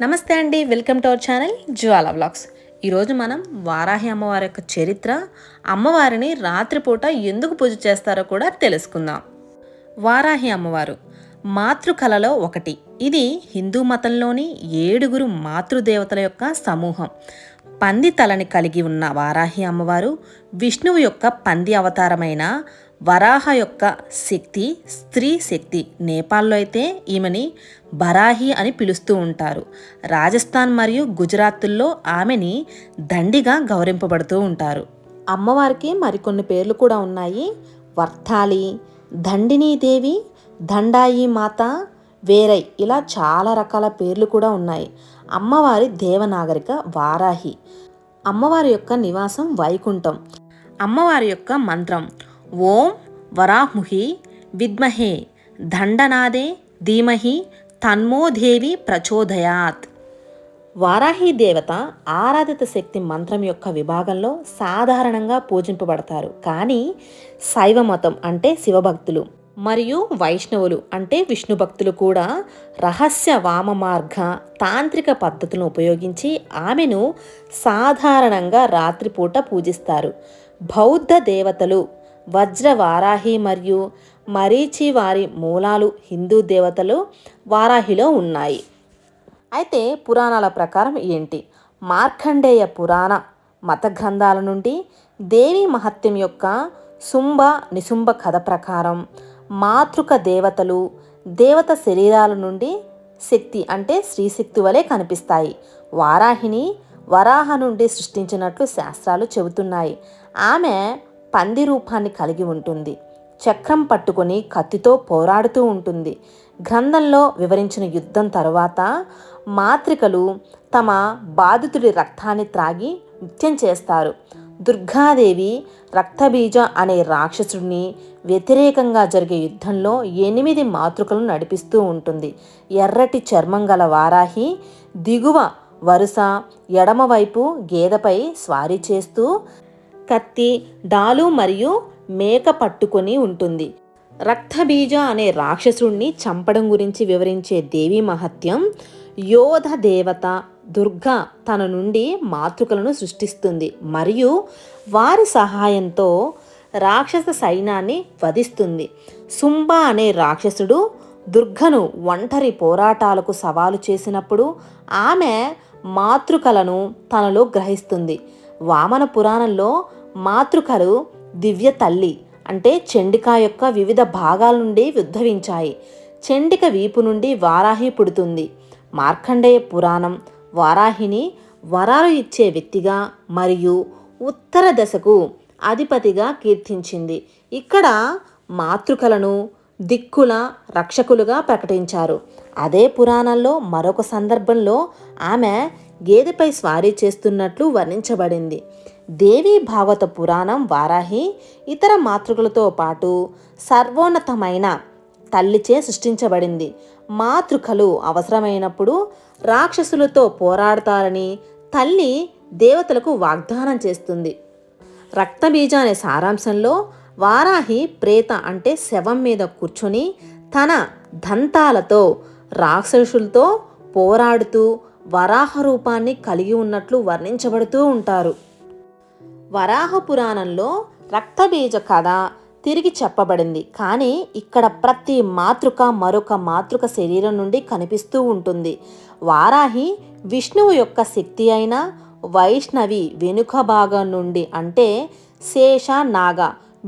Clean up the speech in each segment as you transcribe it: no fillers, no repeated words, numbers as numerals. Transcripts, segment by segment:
నమస్తే అండి, welcome to our channel Jwala vlogs. ఈరోజు మనం వారాహి అమ్మవారి యొక్క చరిత్ర, అమ్మవారిని రాత్రిపూట ఎందుకు పూజ చేస్తారో కూడా తెలుసుకుందాం. వారాహి అమ్మవారు మాతృకళలో ఒకటి. ఇది హిందూ మతంలోని 7 మాతృదేవతల యొక్క సమూహం. పంది తలని కలిగి ఉన్న వారాహి అమ్మవారు విష్ణువు యొక్క పంది అవతారమైన వరాహ యొక్క శక్తి, స్త్రీ శక్తి. నేపాల్లో అయితే ఈమెని బరాహి అని పిలుస్తూ ఉంటారు. రాజస్థాన్ మరియు గుజరాత్ల్లో ఆమెని దండిగా గౌరవింపబడుతూ ఉంటారు. అమ్మవారికి మరికొన్ని పేర్లు కూడా ఉన్నాయి. వర్తాలి, దండినీదేవి, దండాయి మాత, వేరై, ఇలా చాలా రకాల పేర్లు కూడా ఉన్నాయి. అమ్మవారి దేవనాగరిక వారాహి. అమ్మవారి యొక్క నివాసం వైకుంఠం. అమ్మవారి యొక్క మంత్రం ఓం వరాహ్ముహి విద్మహే దండనాదే ధీమహి తన్మోదేవి ప్రచోదయాత్. వారాహి దేవత ఆరాధిత శక్తి మంత్రం యొక్క విభాగంలో సాధారణంగా పూజింపబడతారు. కానీ శైవ మతం అంటే శివభక్తులు మరియు వైష్ణవులు అంటే విష్ణు భక్తులు కూడా రహస్య వామ మార్గ తాంత్రిక పద్ధతులను ఉపయోగించి ఆమెను సాధారణంగా రాత్రిపూట పూజిస్తారు. బౌద్ధ దేవతలు వజ్ర వారాహి మరియు మరీచి వారి మూలాలు హిందూ దేవతలు వారాహిలో ఉన్నాయి. అయితే పురాణాల ప్రకారం ఏంటి? మార్కండేయ పురాణ మత గ్రంథాల నుండి దేవి మహత్యం యొక్క శుంభ నిశుంభ కథ ప్రకారం మాతృక దేవతలు దేవత శరీరాల నుండి శక్తి అంటే స్త్రీశక్తి వలె కనిపిస్తాయి. వారాహిని వరాహ నుండి సృష్టించినట్లు శాస్త్రాలు చెబుతున్నాయి. ఆమె పంది రూపాన్ని కలిగి ఉంటుంది. చక్రం పట్టుకొని కత్తితో పోరాడుతూ ఉంటుంది. గ్రంథంలో వివరించిన యుద్ధం తరువాత మాతృకలు తమ బాధితుడి రక్తాన్ని త్రాగి నృత్యం చేస్తారు. దుర్గాదేవి రక్తబీజ అనే రాక్షసుడిని వ్యతిరేకంగా జరిగే యుద్ధంలో 8 మాతృకలను నడిపిస్తూ ఉంటుంది. ఎర్రటి చర్మం గల వారాహి దిగువ వరుస ఎడమవైపు గేదెపై స్వారీ చేస్తూ కత్తి, డాలు మరియు మేక పట్టుకొని ఉంటుంది. రక్తబీజ అనే రాక్షసుడిని చంపడం గురించి వివరించే దేవి మహత్యం యోధ దేవత దుర్గా తన నుండి మాతృకలను సృష్టిస్తుంది మరియు వారి సహాయంతో రాక్షస సైన్యాన్ని వధిస్తుంది. శుంభ అనే రాక్షసుడు దుర్గను ఒంటరి పోరాటాలకు సవాలు చేసినప్పుడు ఆమె మాతృకలను తనలో గ్రహిస్తుంది. వామన పురాణంలో మాతృకలు దివ్య తల్లి అంటే చండిక యొక్క వివిధ భాగాల నుండి ఉద్భవించాయి. చండిక వీపు నుండి వారాహి పుడుతుంది. మార్కండేయ పురాణం వారాహిని వరాలు ఇచ్చే వ్యక్తిగా మరియు ఉత్తర దశకు అధిపతిగా కీర్తించింది. ఇక్కడ మాతృకలను దిక్కుల రక్షకులుగా ప్రకటించారు. అదే పురాణంలో మరొక సందర్భంలో ఆమె గేదెపై స్వారీ చేస్తున్నట్లు వర్ణించబడింది. దేవి భాగవత పురాణం వారాహి ఇతర మాతృకలతో పాటు సర్వోన్నతమైన తల్లిచే సృష్టించబడింది. మాతృకలు అవసరమైనప్పుడు రాక్షసులతో పోరాడతారని తల్లి దేవతలకు వాగ్దానం చేస్తుంది. రక్తబీజ అనే సారాంశంలో వారాహి ప్రేత అంటే శవం మీద కూర్చొని తన దంతాలతో రాక్షసులతో పోరాడుతూ వరాహ రూపాన్ని కలిగి ఉన్నట్లు వర్ణించబడుతూ ఉంటారు. వరాహ పురాణంలో రక్తబీజ కథ తిరిగి చెప్పబడింది. కానీ ఇక్కడ ప్రతి మాతృక మరొక మాతృక శరీరం నుండి కనిపిస్తూ ఉంటుంది. వారాహి విష్ణువు యొక్క శక్తి అయిన వైష్ణవి వెనుక భాగం నుండి అంటే శేష నాగ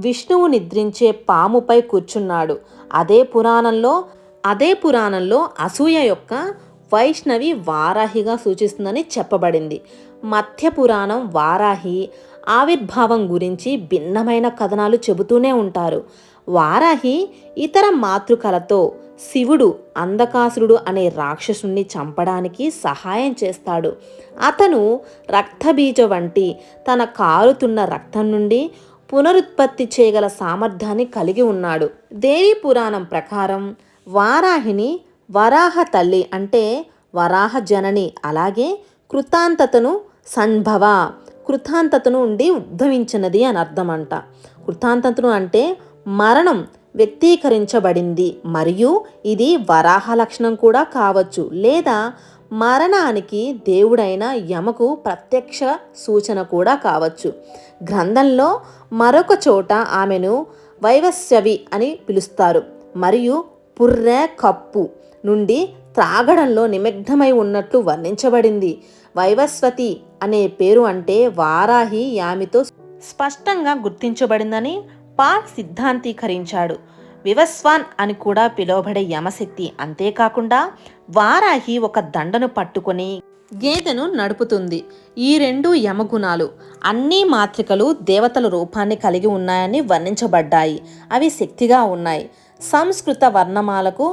విష్ణువు నిద్రించే పాముపై కూర్చున్నాడు. అదే పురాణంలో అసూయ యొక్క వైష్ణవి వారాహిగా సూచిస్తుందని చెప్పబడింది. మధ్య పురాణం వారాహి ఆవిర్భావం గురించి భిన్నమైన కథనాలు చెబుతూనే ఉంటారు. వారాహి ఇతర మాతృకలతో శివుడు అంధకాసురుడు అనే రాక్షసుని చంపడానికి సహాయం చేస్తాడు. అతను రక్తబీజ వంటి తన కారుతున్న రక్తం నుండి పునరుత్పత్తి చేయగల సామర్థ్యాన్ని కలిగి ఉన్నాడు. దేవి పురాణం ప్రకారం వారాహిని వరాహ తల్లి అంటే వరాహ జనని, అలాగే కృతాంతతను సంభవ కృతాంతతను నుండి ఉద్భవించినది అని అర్థమంట. కృతాంతతను అంటే మరణం వ్యక్తీకరించబడింది మరియు ఇది వరాహ లక్షణం కూడా కావచ్చు లేదా మరణానికి దేవుడైన యమకు ప్రత్యక్ష సూచన కూడా కావచ్చు. గ్రంథంలో మరొక చోట ఆమెను వైవస్వవి అని పిలుస్తారు మరియు పుర్రె కప్పు నుండి త్రాగడంలో నిమగ్నమై ఉన్నట్లు వర్ణించబడింది. వైవస్వతి అనే పేరు అంటే వారాహి యామితో స్పష్టంగా గుర్తించబడిందని పాల్ సిద్ధాంతీకరించాడు. వివస్వాన్ అని కూడా పిలువబడే యమశక్తి. అంతేకాకుండా వారాహి ఒక దండను పట్టుకొని గేదెను నడుపుతుంది. ఈ రెండు యమగుణాలు. అన్ని మాత్రికలు దేవతల రూపాన్ని కలిగి ఉన్నాయని వర్ణించబడ్డాయి. అవి శక్తిగా ఉన్నాయి. సంస్కృత వర్ణమాలకు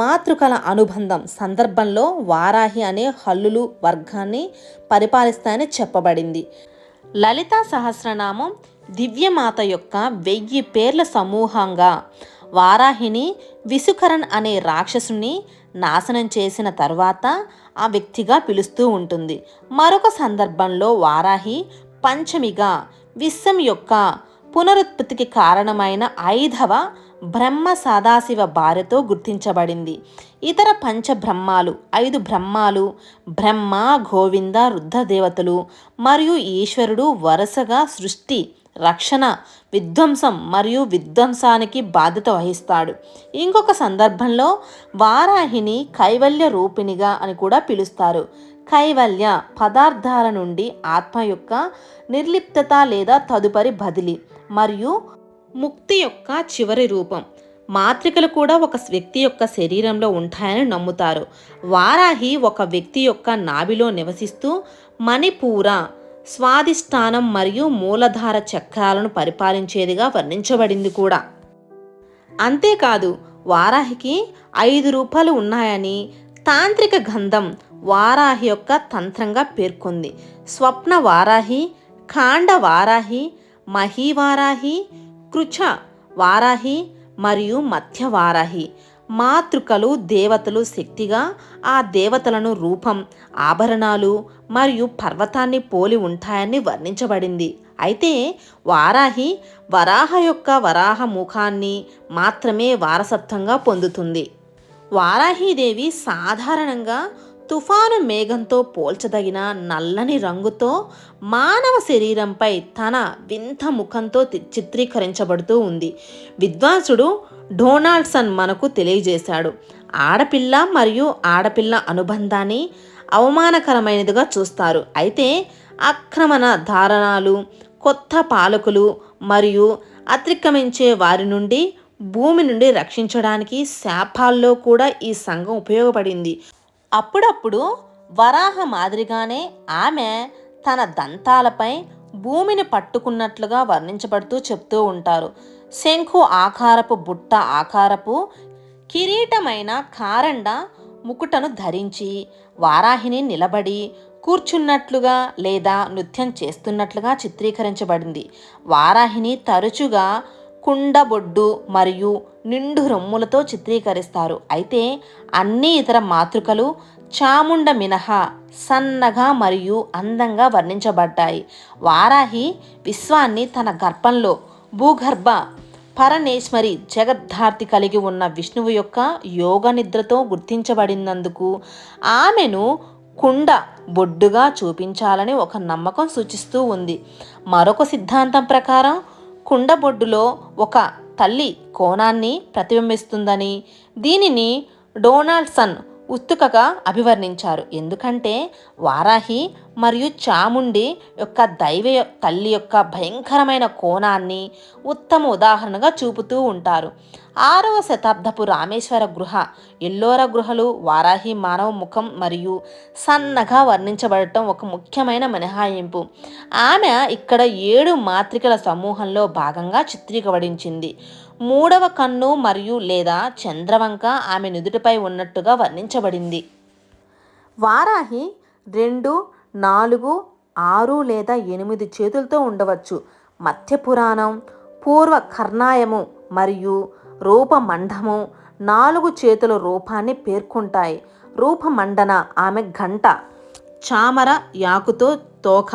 మాతృకల అనుబంధం సందర్భంలో వారాహి అనే హల్లులు వర్గాన్ని పరిపాలిస్తాయని చెప్పబడింది. లలితా సహస్రనామం దివ్యమాత యొక్క 1000 పేర్ల సమూహంగా వారాహిని విసుకరణ్ అనే రాక్షసుని నాశనం చేసిన తర్వాత ఆ వ్యక్తిగా పిలుస్తూ ఉంటుంది. మరొక సందర్భంలో వారాహి పంచమిగా విశ్వం యొక్క పునరుత్పత్తికి కారణమైన 5వ బ్రహ్మ సదాశివ భార్యతో గుర్తించబడింది. ఇతర పంచబ్రహ్మాలు 5 బ్రహ్మాలు బ్రహ్మ, గోవింద, రుద్రదేవతలు మరియు ఈశ్వరుడు వరుసగా సృష్టి, రక్షణ, విధ్వంసం మరియు విధ్వంసానికి బాధ్యత వహిస్తాడు. ఇంకొక సందర్భంలో వారాహిని కైవల్య రూపిణిగా అని కూడా పిలుస్తారు. కైవల్య పదార్థాల నుండి ఆత్మ యొక్క నిర్లిప్తత లేదా తదుపరి బదిలీ మరియు ముక్తి యొక్క చివరి రూపం. మాత్రికలు కూడా ఒక వ్యక్తి యొక్క శరీరంలో ఉంటాయని నమ్ముతారు. వారాహి ఒక వ్యక్తి యొక్క నాభిలో నివసిస్తూ మణిపూర, స్వాదిష్టానం మరియు మూలధార చక్రాలను పరిపాలించేదిగా వర్ణించబడింది కూడా. అంతేకాదు వారాహికి 5 రూపాలు ఉన్నాయని తాంత్రిక గ్రంథం వారాహి యొక్క తంత్రంగా పేర్కొంది. స్వప్న వారాహి, కాండ వారాహి, మహీవారాహి, కృచ వారాహి మరియు మధ్య వారాహి. మాతృకలు దేవతలు శక్తిగా ఆ దేవతలను రూపం, ఆభరణాలు మరియు పర్వతాన్ని పోలి ఉంటాయని వర్ణించబడింది. అయితే వారాహి వరాహ యొక్క వరాహ ముఖాన్ని మాత్రమే వారసత్వంగా పొందుతుంది. వారాహీదేవి సాధారణంగా తుఫాను మేఘంతో పోల్చదగిన నల్లని రంగుతో మానవ శరీరంపై తన వింత ముఖంతో చిత్రీకరించబడుతూ ఉంది. విద్వాంసుడు డొనాల్డ్సన్ మనకు తెలియజేశాడు, ఆడపిల్ల మరియు ఆడపిల్ల అనుబంధాన్ని అవమానకరమైనదిగా చూస్తారు. అయితే ఆక్రమణ ధారణలు, కొత్త పాలకులు మరియు అతిక్రమించే వారి నుండి భూమి నుండి రక్షించడానికి శాపాల్లో కూడా ఈ సంఘం ఉపయోగపడింది. అప్పుడప్పుడు వరాహ మాదిరిగానే ఆమె తన దంతాలపై భూమిని పట్టుకున్నట్లుగా వర్ణించబడుతూ చెప్తూ ఉంటారు. శంఖు ఆకారపు బుట్ట ఆకారపు కిరీటమైన కారండ ముకుటను ధరించి వారాహిని నిలబడి కూర్చున్నట్లుగా లేదా నృత్యం చేస్తున్నట్లుగా చిత్రీకరించబడింది. వారాహిని తరచుగా కుండబొడ్డు మరియు నిండు రొమ్ములతో చిత్రీకరిస్తారు. అయితే అన్ని ఇతర మాతృకలు చాముండ మినహా సన్నగా మరియు అందంగా వర్ణించబడ్డాయి. వారాహి విశ్వాన్ని తన గర్భంలో భూగర్భ పరమేశ్వరి జగద్ధార్తి కలిగి ఉన్న విష్ణువు యొక్క యోగ నిద్రతో గుర్తించబడినందుకు ఆమెను కుండ బొడ్డుగా చూపించాలని ఒక నమ్మకం సూచిస్తూ ఉంది. మరొక సిద్ధాంతం ప్రకారం కుండబొడ్డులో ఒక తల్లి కోణాన్ని ప్రతిబింబిస్తుందని దీనిని డొనాల్డ్సన్ ఉత్తుకగా అభివర్ణించారు. ఎందుకంటే వారాహి మరియు చాముండి యొక్క దైవ తల్లి యొక్క భయంకరమైన కోణాన్ని ఉత్తమ ఉదాహరణగా చూపుతూ ఉంటారు. 6వ శతాబ్దపు రామేశ్వర గృహ ఎల్లోర గృహలు వారాహి మానవ ముఖం మరియు సన్నగా వర్ణించబడటం ఒక ముఖ్యమైన మినహాయింపు. ఆమె ఇక్కడ 7 మాత్రికల సమూహంలో భాగంగా చిత్రీకరించింది. 3వ కన్ను మరియు లేదా చంద్రవంక ఆమె నుదుటిపై ఉన్నట్టుగా వర్ణించబడింది. వారాహి 2, 4, 6 లేదా 8 చేతులతో ఉండవచ్చు. మత్స్య పురాణం పూర్వ కర్ణాయము మరియు రూపమండము 4 చేతుల రూపాన్ని పేర్కొంటాయి. రూపమండన ఆమె గంట, చామర యాకుతో తోక,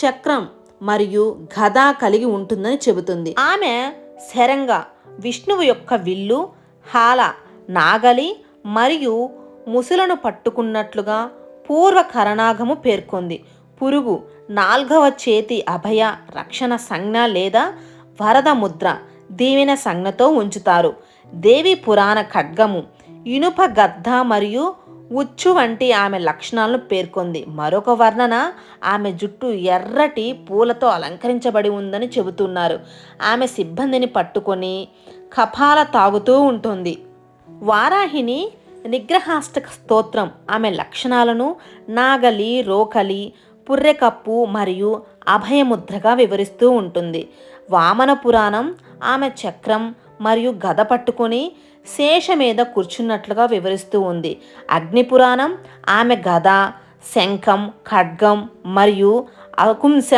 చక్రం మరియు గద కలిగి ఉంటుందని చెబుతుంది. ఆమె శరంగ విష్ణువు యొక్క విల్లు, హాల నాగలి మరియు ముసులను పట్టుకున్నట్లుగా పూర్వకరణాగము పేర్కొంది. పురుగు, నాల్గవ చేతి అభయ రక్షణ సంజ్ఞ లేదా వరద ముద్ర, దీవెన సంజ్ఞతో ఉంచుతారు. దేవి పురాణ ఖడ్గము, ఇనుప గద్ద మరియు ఉచ్చు వంటి ఆమె లక్షణాలను పేర్కొంది. మరొక వర్ణన ఆమె జుట్టు ఎర్రటి పూలతో అలంకరించబడి ఉందని చెబుతున్నారు. ఆమె సిబ్బందిని పట్టుకొని కపాల తాగుతూ ఉంటుంది. వారాహిని నిగ్రహాష్టక స్తోత్రం ఆమె లక్షణాలను నాగలి, రోకలి, పుర్రెకప్పు మరియు అభయముద్రగా వివరిస్తూ ఉంటుంది. వామన పురాణం ఆమె చక్రం మరియు గద పట్టుకొని శేష మీద కూర్చున్నట్లుగా వివరిస్తూ ఉంది. అగ్ని పురాణం ఆమె గద, శంఖం, ఖడ్గం మరియు అకుంశ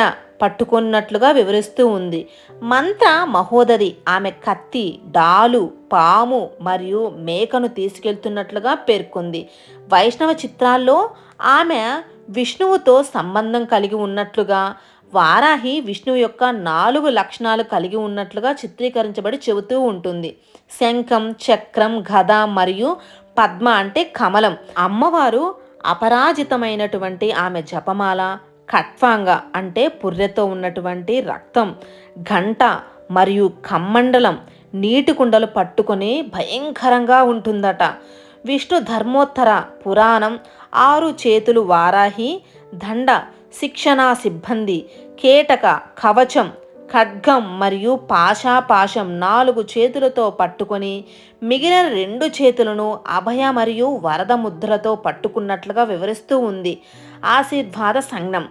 పట్టుకున్నట్లుగా వివరిస్తూ ఉంది. మంత్ర మహోదరి ఆమె కత్తి, డాలు, పాము మరియు మేకను తీసుకెళ్తున్నట్లుగా పేర్కొంది. వైష్ణవ చిత్రాల్లో ఆమె విష్ణువుతో సంబంధం కలిగి ఉన్నట్లుగా, వారాహి విష్ణువు యొక్క 4 లక్షణాలు కలిగి ఉన్నట్లుగా చిత్రీకరించబడి చెబుతూ ఉంటుంది. శంఖం, చక్రం, గద మరియు పద్మ అంటే కమలం. అమ్మవారు అపరాజితమైనటువంటి ఆమె జపమాల, ఖట్వాంగ అంటే పుర్రెతో ఉన్నటువంటి రక్తం, గంట మరియు కమ్మండలం, నీటి కుండలు పట్టుకొని భయంకరంగా ఉంటుందట. విష్ణు ధర్మోత్తర పురాణం 6 చేతులు వారాహి, దండ, శిక్షణా సిబ్బంది, కేటక, కవచం, ఖడ్గం మరియు పాశం 4 చేతులతో పట్టుకొని మిగిలిన 2 చేతులను అభయ మరియు వరద ముద్రతో పట్టుకున్నట్లుగా వివరిస్తూ ఉంది. ఆశీర్వాద సంజ్ఞం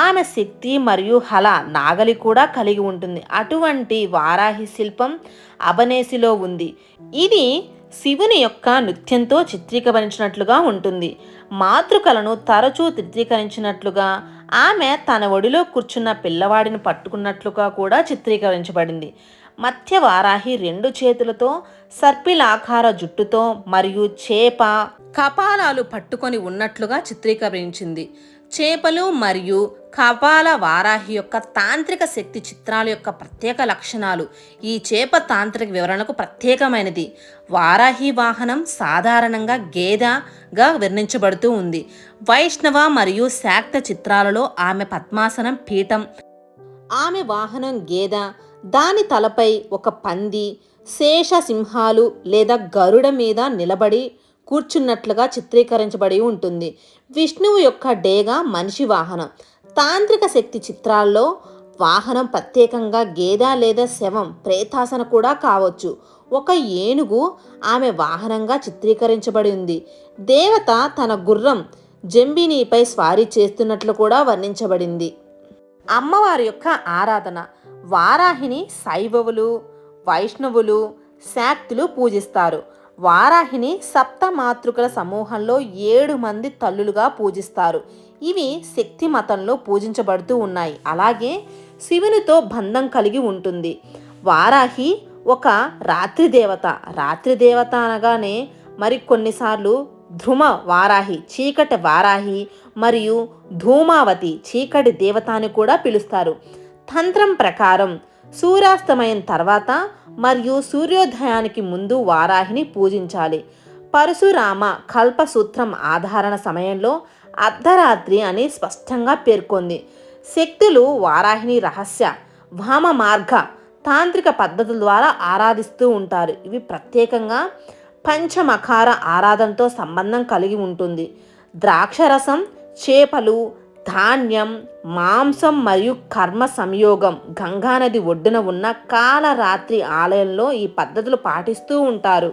ఆమె శక్తి మరియు హల నాగలి కూడా కలిగి ఉంటుంది. అటువంటి వారాహి శిల్పం అబనేసిలో ఉంది. ఇది శివుని యొక్క నృత్యంతో చిత్రీకరించినట్లుగా ఉంటుంది. మాతృకలను తరచూ చిత్రీకరించినట్లుగా, ఆమె తన ఒడిలో కూర్చున్న పిల్లవాడిని పట్టుకున్నట్లుగా కూడా చిత్రీకరించబడింది. మధ్య వారాహి 2 చేతులతో సర్పిలాకార జుట్టుతో మరియు చేప కపాలాలు పట్టుకొని ఉన్నట్లుగా చిత్రీకరించింది. చేపలు మరియు కపాల వారాహి యొక్క తాంత్రిక శక్తి చిత్రాల యొక్క ప్రత్యేక లక్షణాలు ఈ చేప తాంత్రిక వివరణకు ప్రత్యేకమైనది. వారాహి వాహనం సాధారణంగా గేదెగా వర్ణించబడుతూ ఉంది. వైష్ణవ మరియు శాక్త చిత్రాలలో ఆమె పద్మాసనం పీఠం, ఆమె వాహనం గేదె, దాని తలపై ఒక పంది, శేష సింహాలు లేదా గరుడ మీద నిలబడి కూర్చున్నట్లుగా చిత్రీకరించబడి ఉంటుంది. విష్ణువు యొక్క డేగ మనిషి వాహనం. తాంత్రిక శక్తి చిత్రాల్లో వాహనం ప్రత్యేకంగా గేదె లేదా శవం, ప్రేతాసన కూడా కావచ్చు. ఒక ఏనుగు ఆమె వాహనంగా చిత్రీకరించబడి ఉంది. దేవత తన గుర్రం జంబినీపై స్వారీ చేస్తున్నట్లు కూడా వర్ణించబడింది. అమ్మవారి యొక్క ఆరాధన వారాహిని శైవవులు, వైష్ణవులు, శాక్తులు పూజిస్తారు. వారాహిని సప్త మాతృకల సమూహంలో 7 మంది తల్లులుగా పూజిస్తారు. ఇవి శక్తి మతంలో పూజించబడుతూ ఉన్నాయి. అలాగే శివునితో బంధం కలిగి ఉంటుంది. వారాహి ఒక రాత్రి దేవత. రాత్రి దేవత అనగానే మరికొన్నిసార్లు ధ్రుమ వారాహి, చీకటి వారాహి మరియు ధూమావతి, చీకటి దేవత అని కూడా పిలుస్తారు. తంత్రం ప్రకారం సూర్యాస్తమయం తర్వాత మరియు సూర్యోదయానికి ముందు వారాహిని పూజించాలి. పరశురామ కల్పసూత్రం ఆధారణ సమయంలో అర్ధరాత్రి అని స్పష్టంగా పేర్కొంది. శక్తులు వారాహిని రహస్య వామ మార్గ తాంత్రిక పద్ధతుల ద్వారా ఆరాధిస్తూ ఉంటారు. ఇవి ప్రత్యేకంగా పంచమకార ఆరాధనతో సంబంధం కలిగి ఉంటుంది. ద్రాక్షరసం, చేపలు, ధాన్యం, మాంసం మరియు కర్మ సంయోగం. గంగానది ఒడ్డున ఉన్న కాలరాత్రి ఆలయంలో ఈ పద్ధతులు పాటిస్తూ ఉంటారు.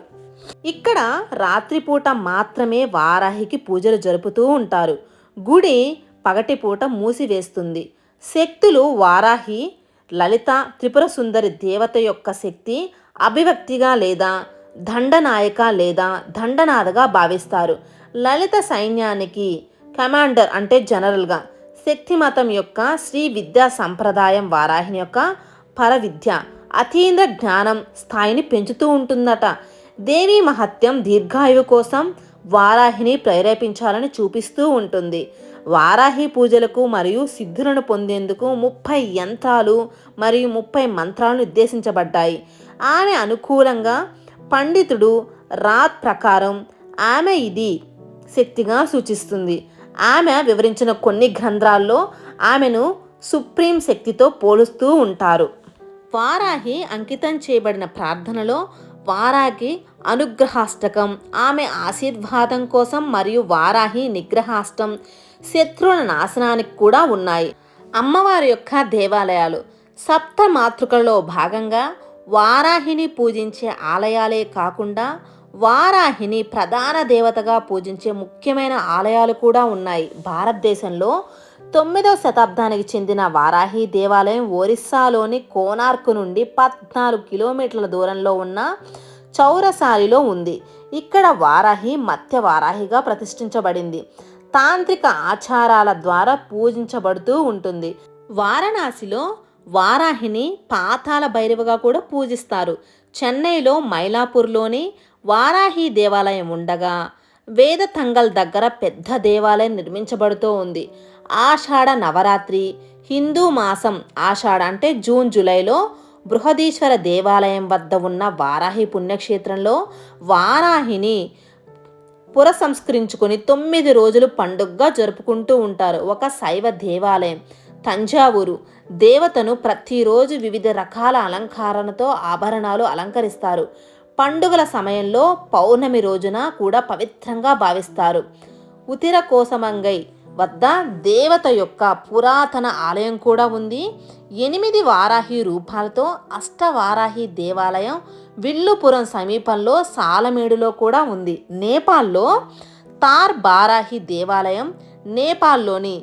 ఇక్కడ రాత్రిపూట మాత్రమే వారాహికి పూజలు జరుపుతూ ఉంటారు. గుడి పగటిపూట మూసివేస్తుంది. శక్తులు వారాహి, లలిత, త్రిపుర సుందరి దేవత యొక్క శక్తి అభివ్యక్తిగా లేదా దండనాయక లేదా దండనాథగా భావిస్తారు. లలిత సైన్యానికి కమాండర్ అంటే జనరల్గా. శక్తి మతం యొక్క శ్రీ విద్యా సంప్రదాయం వారాహిని యొక్క పరవిద్య, అతీంద్ర జ్ఞానం స్థాయిని పెంచుతూ ఉంటుందట. దేవి మహత్యం దీర్ఘాయువు కోసం వారాహిని ప్రేరేపించాలని చూపిస్తూ ఉంటుంది. వారాహి పూజలకు మరియు సిద్ధులను పొందేందుకు 30 యంత్రాలు మరియు 30 మంత్రాలు నిర్దేశించబడ్డాయి. ఆమె అనుకూలంగా పండితుడు రాత్ ప్రకారం ఆమె ఇది శక్తిగా సూచిస్తుంది. ఆమె వివరించిన కొన్ని గ్రంథాల్లో ఆమెను సుప్రీం శక్తితో పోలుస్తూ ఉంటారు. వారాహి అంకితం చేయబడిన ప్రార్థనలో వారాహి అనుగ్రహాష్టకం, ఆమె ఆశీర్వాదం కోసం, మరియు వారాహి నిగ్రహాష్టం, శత్రువుల నాశనానికి కూడా ఉన్నాయి. అమ్మవారి యొక్క దేవాలయాలు సప్త మాతృకలలో భాగంగా వారాహిని పూజించే ఆలయాలే కాకుండా వారాహిని ప్రధాన దేవతగా పూజించే ముఖ్యమైన ఆలయాలు కూడా ఉన్నాయి. భారతదేశంలో 9వ శతాబ్దానికి చెందిన వారాహి దేవాలయం ఒరిస్సాలోని కోనార్క్ నుండి 14 కిలోమీటర్ల దూరంలో ఉన్న చౌరసారిలో ఉంది. ఇక్కడ వారాహి మత్స్య వారాహిగా ప్రతిష్ఠించబడింది. తాంత్రిక ఆచారాల ద్వారా పూజించబడుతూ ఉంటుంది. వారణాసిలో వారాహిని పాతాళ భైరవిగా కూడా పూజిస్తారు. చెన్నైలో మైలాపూర్లోని వారాహి దేవాలయం ఉండగా వేదతంగల్ దగ్గర పెద్ద దేవాలయం నిర్మించబడుతూ ఉంది. ఆషాఢ నవరాత్రి హిందూ మాసం ఆషాఢ అంటే జూన్ జూలైలో బృహదీశ్వర దేవాలయం వద్ద ఉన్న వారాహి పుణ్యక్షేత్రంలో వారాహిని పురసంస్కరించుకొని 9 రోజులు పండుగగా జరుపుకుంటూ ఉంటారు. ఒక శైవ దేవాలయం తంజావూరు దేవతను ప్రతిరోజు వివిధ రకాల అలంకారణతో ఆభరణాలు అలంకరిస్తారు. పండుగల సమయంలో పౌర్ణమి రోజున కూడా పవిత్రంగా భావిస్తారు. ఉతిర కోసమంగై వద్ద దేవత యొక్క పురాతన ఆలయం కూడా ఉంది. 8 వారాహి రూపాలతో అష్టవారాహి దేవాలయం విల్లుపురం సమీపంలో సాలమేడులో కూడా ఉంది. నేపాల్లో తార్ బారాహి దేవాలయం నేపాల్లోని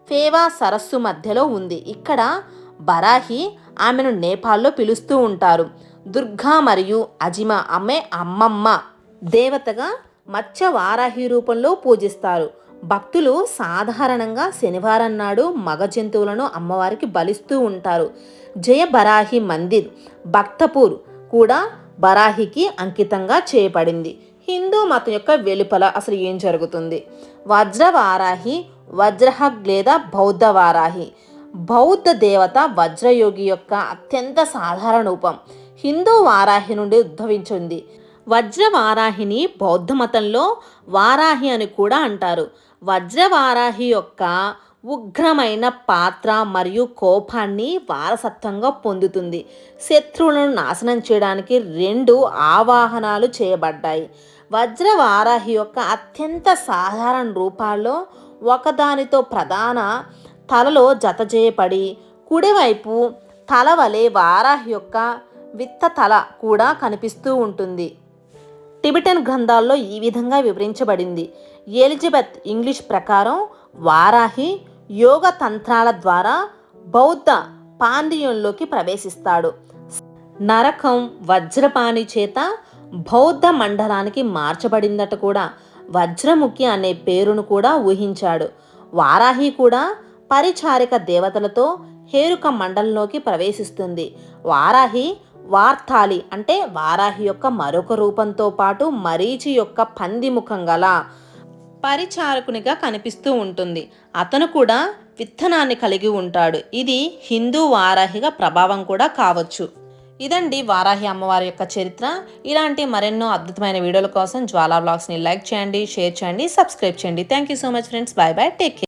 ఫేవా సరస్సు మధ్యలో ఉంది. ఇక్కడ బరాహి ఆమెను నేపాల్లో పిలుస్తూ ఉంటారు. దుర్గా మరియు అజిమ ఆమె అమ్మమ్మ దేవతగా మత్స్య వారాహి రూపంలో పూజిస్తారు. భక్తులు సాధారణంగా శనివారం నాడు మగ జంతువులను అమ్మవారికి బలిస్తూ ఉంటారు. జయ బరాహి మందిర్ భక్తపూర్ కూడా బరాహికి అంకితంగా చేయబడింది. హిందూ మతం యొక్క వెలుపల అసలు ఏం జరుగుతుంది? వజ్రవారాహి వజ్రహగ్ లేదా బౌద్ధ వారాహి బౌద్ధ దేవత వజ్రయోగి యొక్క అత్యంత సాధారణ రూపం. హిందూ వారాహి నుండి ఉద్భవించింది. వజ్రవారాహిని బౌద్ధ మతంలో వారాహి అని కూడా అంటారు. వజ్రవారాహి యొక్క ఉగ్రమైన పాత్ర మరియు కోపాన్ని వారసత్వంగా పొందుతుంది. శత్రువులను నాశనం చేయడానికి 2 ఆవాహనాలు చేయబడ్డాయి. వజ్రవారాహి యొక్క అత్యంత సాధారణ రూపాల్లో ఒకదానితో ప్రధాన తలలో జత చేయబడి కుడివైపు తల వలె వారాహి యొక్క విత్త తల కూడా కనిపిస్తూ ఉంటుంది. టిబెటన్ గ్రంథాల్లో ఈ విధంగా వివరించబడింది. ఎలిజబెత్ ఇంగ్లీష్ ప్రకారం వారాహి యోగ తంత్రాల ద్వారా బౌద్ధ పాండియంలోకి ప్రవేశిస్తాడు. నరకం వజ్రపాణి చేత బౌద్ధ మండలానికి మార్చబడిందట కూడా. వజ్రముఖి అనే పేరును కూడా ఊహించాడు. వారాహి కూడా పరిచారిక దేవతలతో హేరుక మండలంలోకి ప్రవేశిస్తుంది. వారాహి వార్తాలి అంటే వారాహి యొక్క మరొక రూపంతో పాటు మరీచి యొక్క పంది ముఖం గల పరిచారకునిగా కనిపిస్తూ ఉంటుంది. అతను కూడా విత్తనాన్ని కలిగి ఉంటాడు. ఇది హిందూ వారాహిగా ప్రభావం కూడా కావచ్చు. ఇదండి వారాహి అమ్మవారి యొక్క చరిత్ర. ఇలాంటి మరెన్నో అద్భుతమైన వీడియోల కోసం జ్వాలా వ్లాగ్స్ని లైక్ చేయండి, షేర్ చేయండి, సబ్స్క్రైబ్ చేయండి. Thank you so much friends. Bye bye, take care.